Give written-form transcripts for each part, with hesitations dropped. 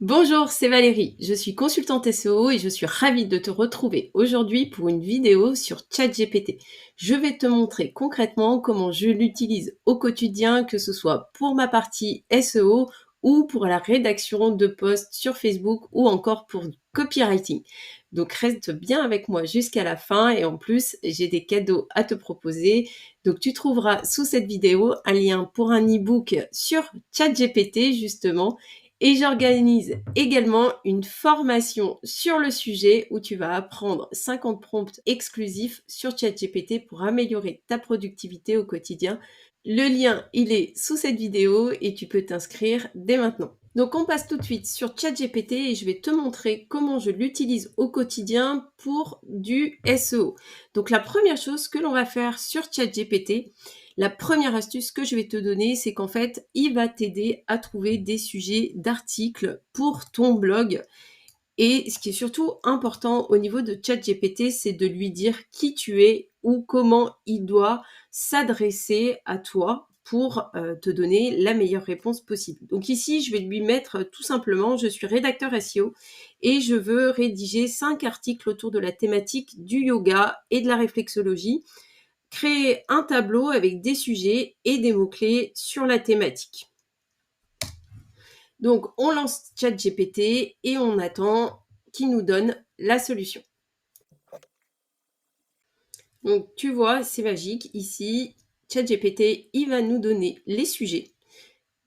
Bonjour, c'est Valérie. Je suis consultante SEO et je suis ravie de te retrouver aujourd'hui pour une vidéo sur ChatGPT. Je vais te montrer concrètement comment je l'utilise au quotidien, que ce soit pour ma partie SEO ou pour la rédaction de posts sur Facebook ou encore pour du copywriting. Donc reste bien avec moi jusqu'à la fin et en plus j'ai des cadeaux à te proposer. Donc tu trouveras sous cette vidéo un lien pour un e-book sur ChatGPT justement et j'organise également une formation sur le sujet où tu vas apprendre 50 prompts exclusifs sur ChatGPT pour améliorer ta productivité au quotidien. Le lien, il est sous cette vidéo et tu peux t'inscrire dès maintenant. Donc on passe tout de suite sur ChatGPT et je vais te montrer comment je l'utilise au quotidien pour du SEO. Donc la première chose que l'on va faire sur ChatGPT, la première astuce que je vais te donner, c'est qu'en fait, il va t'aider à trouver des sujets d'articles pour ton blog. Et ce qui est surtout important au niveau de ChatGPT, c'est de lui dire qui tu es ou comment il doit s'adresser à toi pour te donner la meilleure réponse possible. Donc ici, je vais lui mettre tout simplement, je suis rédacteur SEO et je veux rédiger 5 articles autour de la thématique du yoga et de la réflexologie. Créer un tableau avec des sujets et des mots-clés sur la thématique. Donc, on lance ChatGPT et on attend qu'il nous donne la solution. Donc, tu vois, c'est magique. Ici, ChatGPT, il va nous donner les sujets,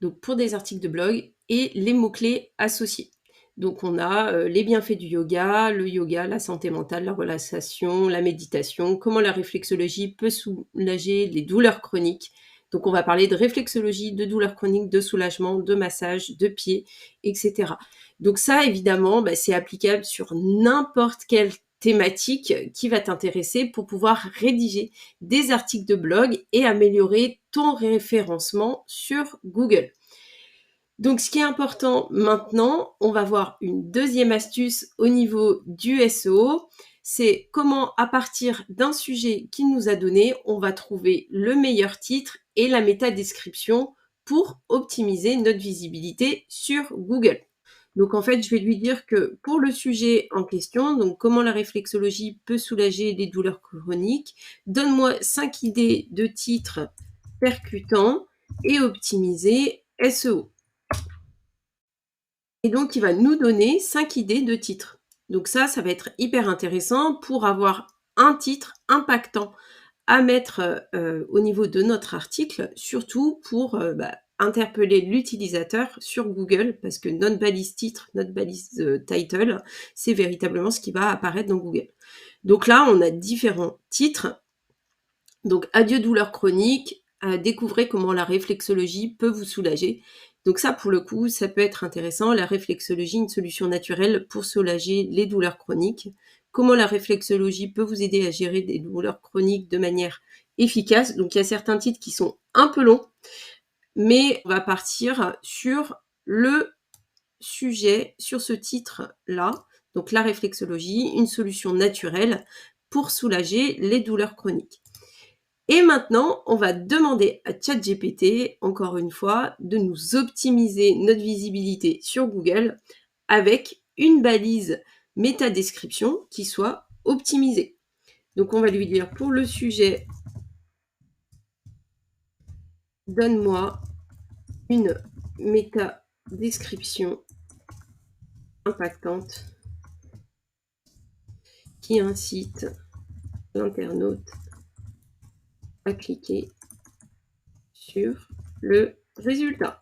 donc pour des articles de blog, et les mots-clés associés. Donc, on a les bienfaits du yoga, le yoga, la santé mentale, la relaxation, la méditation, comment la réflexologie peut soulager les douleurs chroniques. Donc, on va parler de réflexologie, de douleurs chroniques, de soulagement, de massage, de pieds, etc. Donc ça, évidemment, c'est applicable sur n'importe quelle thématique qui va t'intéresser pour pouvoir rédiger des articles de blog et améliorer ton référencement sur Google. Donc, ce qui est important maintenant, on va voir une deuxième astuce au niveau du SEO. C'est comment, à partir d'un sujet qu'il nous a donné, on va trouver le meilleur titre et la métadescription pour optimiser notre visibilité sur Google. Donc, en fait, je vais lui dire que pour le sujet en question, donc comment la réflexologie peut soulager les douleurs chroniques, donne-moi 5 idées de titres percutants et optimisés SEO. Et donc, il va nous donner 5 idées de titres. Donc ça va être hyper intéressant pour avoir un titre impactant à mettre au niveau de notre article, surtout pour interpeller l'utilisateur sur Google, parce que notre balise titre, notre balise title, c'est véritablement ce qui va apparaître dans Google. Donc là, on a différents titres. Donc, adieu douleur chronique, découvrez comment la réflexologie peut vous soulager. Donc ça, pour le coup, ça peut être intéressant. La réflexologie, une solution naturelle pour soulager les douleurs chroniques. Comment la réflexologie peut vous aider à gérer des douleurs chroniques de manière efficace. Donc il y a certains titres qui sont un peu longs, mais on va partir sur le sujet, sur ce titre-là. Donc la réflexologie, une solution naturelle pour soulager les douleurs chroniques. Et maintenant, on va demander à ChatGPT, encore une fois, de nous optimiser notre visibilité sur Google avec une balise métadescription qui soit optimisée. Donc, on va lui dire pour le sujet, donne-moi une métadescription impactante qui incite l'internaute à cliquer sur le résultat.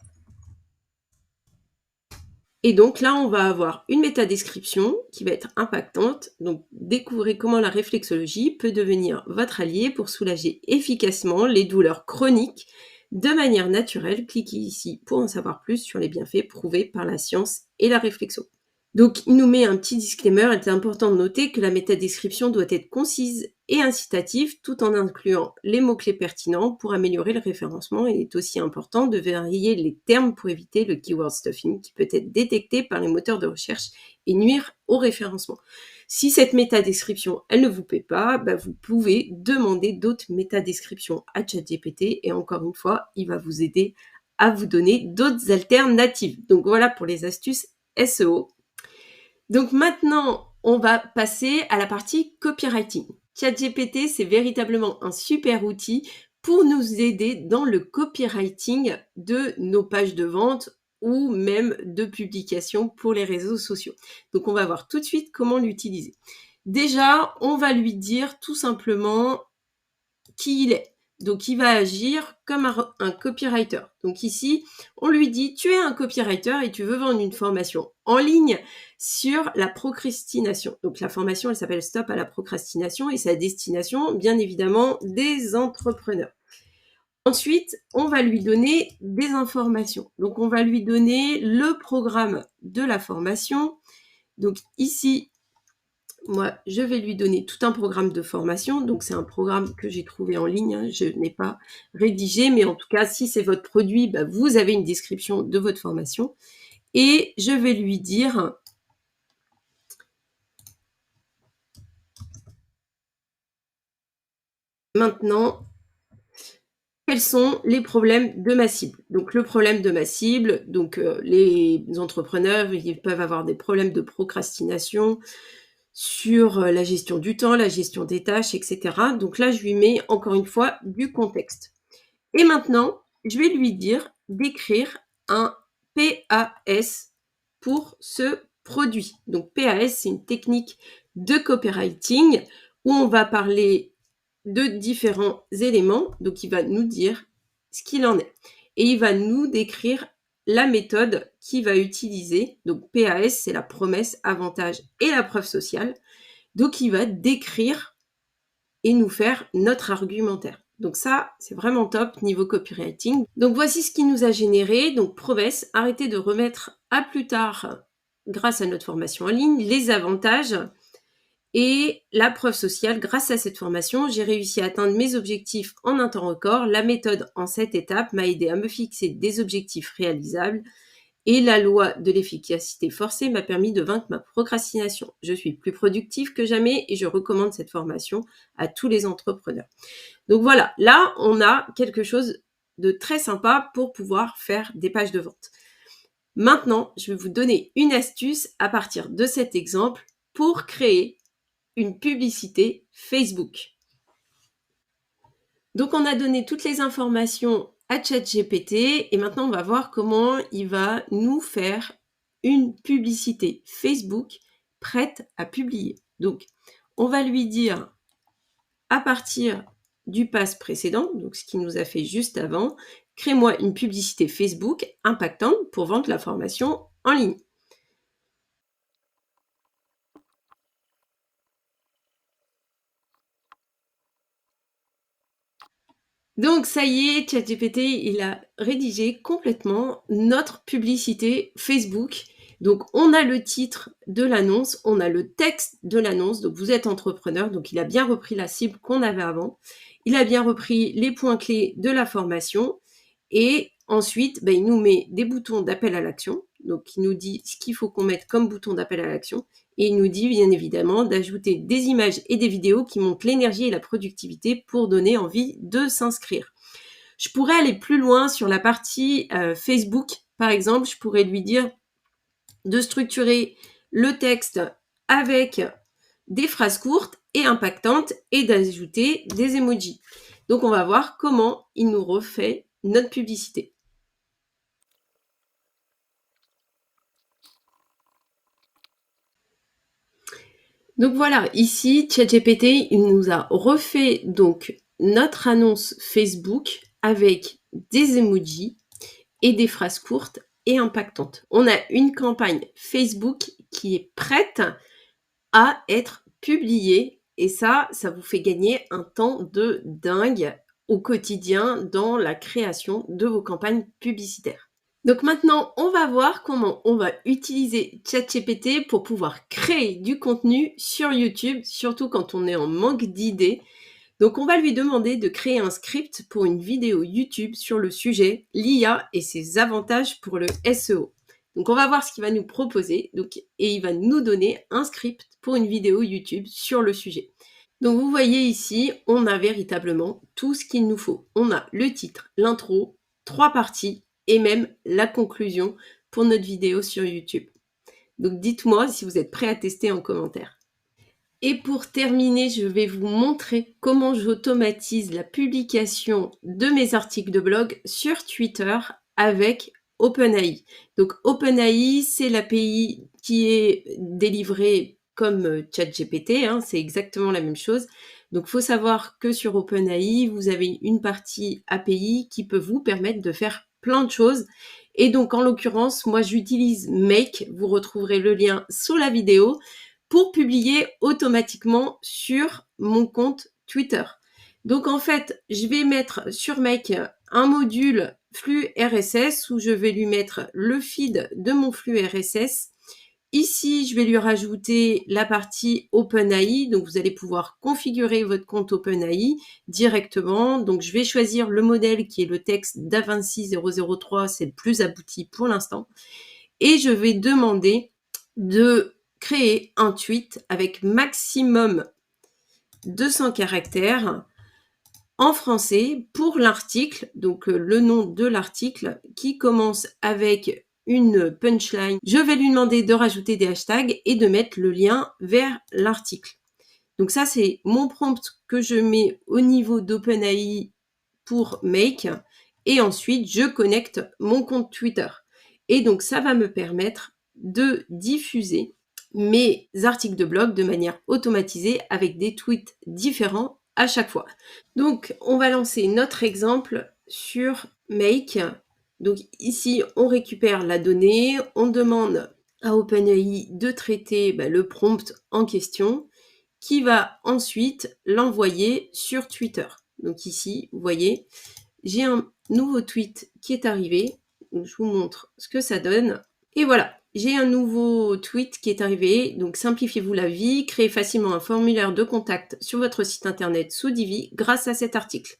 Et donc là, on va avoir une métadescription qui va être impactante. Donc, découvrez comment la réflexologie peut devenir votre allié pour soulager efficacement les douleurs chroniques de manière naturelle. Cliquez ici pour en savoir plus sur les bienfaits prouvés par la science et la réflexion. Donc, il nous met un petit disclaimer. Il est important de noter que la métadescription doit être concise et incitative tout en incluant les mots-clés pertinents pour améliorer le référencement. Il est aussi important de varier les termes pour éviter le keyword stuffing qui peut être détecté par les moteurs de recherche et nuire au référencement. Si cette métadescription, elle ne vous plaît pas, vous pouvez demander d'autres métadescriptions à ChatGPT et encore une fois, il va vous aider à vous donner d'autres alternatives. Donc voilà pour les astuces SEO. Donc maintenant, on va passer à la partie copywriting. ChatGPT, c'est véritablement un super outil pour nous aider dans le copywriting de nos pages de vente ou même de publication pour les réseaux sociaux. Donc on va voir tout de suite comment l'utiliser. Déjà, on va lui dire tout simplement qui il est. Donc, il va agir comme un copywriter. Donc ici, on lui dit, tu es un copywriter et tu veux vendre une formation en ligne sur la procrastination. Donc, la formation, elle s'appelle Stop à la procrastination et sa destination, bien évidemment, des entrepreneurs. Ensuite, on va lui donner des informations. Donc, on va lui donner le programme de la formation. Donc ici, moi, je vais lui donner tout un programme de formation. Donc, c'est un programme que j'ai trouvé en ligne. Hein. Je n'ai pas rédigé, mais en tout cas, si c'est votre produit, bah, vous avez une description de votre formation. Et je vais lui dire maintenant quels sont les problèmes de ma cible. Donc, le problème de ma cible, donc les entrepreneurs, ils peuvent avoir des problèmes de procrastination sur la gestion du temps, la gestion des tâches, etc. Donc là, je lui mets encore une fois du contexte. Et maintenant, je vais lui dire d'écrire un PAS pour ce produit. Donc PAS, c'est une technique de copywriting où on va parler de différents éléments. Donc il va nous dire ce qu'il en est. Et il va nous décrire la méthode qu'il va utiliser. Donc PAS, c'est la promesse, avantage et la preuve sociale. Donc il va décrire et nous faire notre argumentaire. Donc ça, c'est vraiment top niveau copywriting. Donc voici ce qui nous a généré. Donc promesse, arrêtez de remettre à plus tard grâce à notre formation en ligne, les avantages et la preuve sociale. Grâce à cette formation, j'ai réussi à atteindre mes objectifs en un temps record. La méthode en 7 étapes m'a aidé à me fixer des objectifs réalisables. Et la loi de l'efficacité forcée m'a permis de vaincre ma procrastination. Je suis plus productive que jamais et je recommande cette formation à tous les entrepreneurs. Donc voilà, là, on a quelque chose de très sympa pour pouvoir faire des pages de vente. Maintenant, je vais vous donner une astuce à partir de cet exemple pour créer une publicité Facebook. Donc, on a donné toutes les informations à ChatGPT et maintenant, on va voir comment il va nous faire une publicité Facebook prête à publier. Donc, on va lui dire à partir du pass précédent, donc ce qu'il nous a fait juste avant, crée-moi une publicité Facebook impactante pour vendre la formation en ligne. Donc ça y est, ChatGPT, il a rédigé complètement notre publicité Facebook. Donc on a le titre de l'annonce, on a le texte de l'annonce. Donc vous êtes entrepreneur, donc il a bien repris la cible qu'on avait avant. Il a bien repris les points clés de la formation. Et ensuite, il nous met des boutons d'appel à l'action. Donc il nous dit ce qu'il faut qu'on mette comme bouton d'appel à l'action. Et il nous dit bien évidemment d'ajouter des images et des vidéos qui montrent l'énergie et la productivité pour donner envie de s'inscrire. Je pourrais aller plus loin sur la partie Facebook. Par exemple, je pourrais lui dire de structurer le texte avec des phrases courtes et impactantes et d'ajouter des emojis. Donc on va voir comment il nous refait notre publicité. Donc voilà, ici, ChatGPT, il nous a refait donc notre annonce Facebook avec des emojis et des phrases courtes et impactantes. On a une campagne Facebook qui est prête à être publiée et ça vous fait gagner un temps de dingue au quotidien dans la création de vos campagnes publicitaires. Donc maintenant, on va voir comment on va utiliser ChatGPT pour pouvoir créer du contenu sur YouTube, surtout quand on est en manque d'idées. Donc on va lui demander de créer un script pour une vidéo YouTube sur le sujet l'IA et ses avantages pour le SEO. Donc on va voir ce qu'il va nous proposer et il va nous donner un script pour une vidéo YouTube sur le sujet. Donc vous voyez ici, on a véritablement tout ce qu'il nous faut. On a le titre, l'intro, 3 parties et même la conclusion pour notre vidéo sur YouTube. Donc dites-moi si vous êtes prêts à tester en commentaire. Et pour terminer, je vais vous montrer comment j'automatise la publication de mes articles de blog sur Twitter avec OpenAI. Donc OpenAI, c'est l'API qui est délivrée comme ChatGPT, hein, c'est exactement la même chose. Donc il faut savoir que sur OpenAI, vous avez une partie API qui peut vous permettre de faire plein de choses. Et donc en l'occurrence, moi j'utilise Make, vous retrouverez le lien sous la vidéo, pour publier automatiquement sur mon compte Twitter. Donc en fait, je vais mettre sur Make un module flux RSS où je vais lui mettre le feed de mon flux RSS. Ici, je vais lui rajouter la partie OpenAI. Donc, vous allez pouvoir configurer votre compte OpenAI directement. Donc, je vais choisir le modèle qui est le texte d'A26003. C'est le plus abouti pour l'instant. Et je vais demander de créer un tweet avec maximum 200 caractères en français pour l'article, donc le nom de l'article qui commence avec une punchline. Je vais lui demander de rajouter des hashtags et de mettre le lien vers l'article. Donc ça, c'est mon prompt que je mets au niveau d'OpenAI pour Make. Et ensuite, je connecte mon compte Twitter. Et donc, ça va me permettre de diffuser mes articles de blog de manière automatisée avec des tweets différents à chaque fois. Donc, on va lancer notre exemple sur Make. Donc ici, on récupère la donnée, on demande à OpenAI de traiter le prompt en question, qui va ensuite l'envoyer sur Twitter. Donc ici, vous voyez, j'ai un nouveau tweet qui est arrivé. Donc, je vous montre ce que ça donne. Et voilà, j'ai un nouveau tweet qui est arrivé. Donc, simplifiez-vous la vie, créez facilement un formulaire de contact sur votre site internet sous Divi grâce à cet article.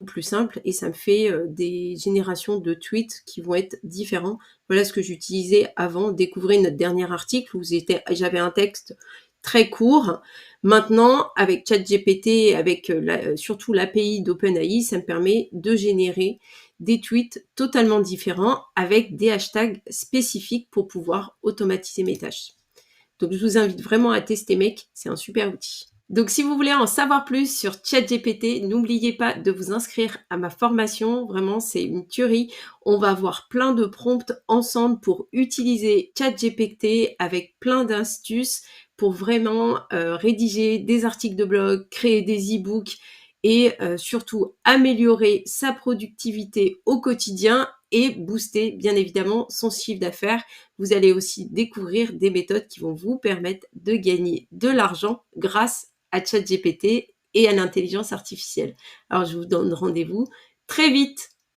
Plus simple, et ça me fait des générations de tweets qui vont être différents. Voilà ce que j'utilisais avant. Découvrez notre dernier article où j'avais un texte très court. Maintenant, avec ChatGPT, avec surtout l'API d'OpenAI, ça me permet de générer des tweets totalement différents avec des hashtags spécifiques pour pouvoir automatiser mes tâches. Donc, je vous invite vraiment à tester Make, c'est un super outil. Donc, si vous voulez en savoir plus sur ChatGPT, n'oubliez pas de vous inscrire à ma formation. Vraiment, c'est une tuerie. On va avoir plein de prompts ensemble pour utiliser ChatGPT avec plein d'astuces pour vraiment rédiger des articles de blog, créer des e-books et surtout améliorer sa productivité au quotidien et booster bien évidemment son chiffre d'affaires. Vous allez aussi découvrir des méthodes qui vont vous permettre de gagner de l'argent grâce à ChatGPT et à l'intelligence artificielle. Alors je vous donne rendez-vous très vite.